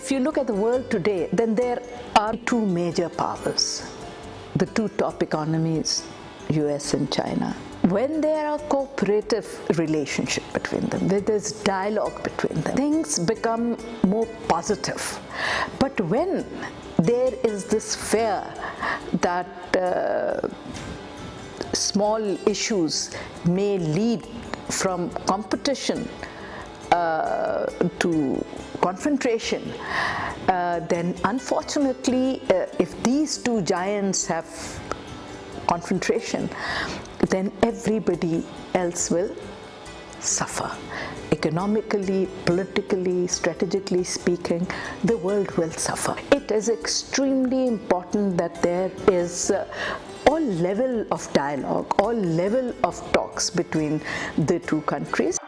if you look at the world today, then there are two major powers, the two top economies, US and China. When there are cooperative relationship between them, where there's dialogue between them, things become more positive. But when there is this fear that small issues may lead from competition to confrontation, then unfortunately, if these two giants have confrontation, then everybody else will suffer. Economically, politically, strategically speaking, the world will suffer. It is extremely important that there is all level of dialogue, all level of talks between the two countries.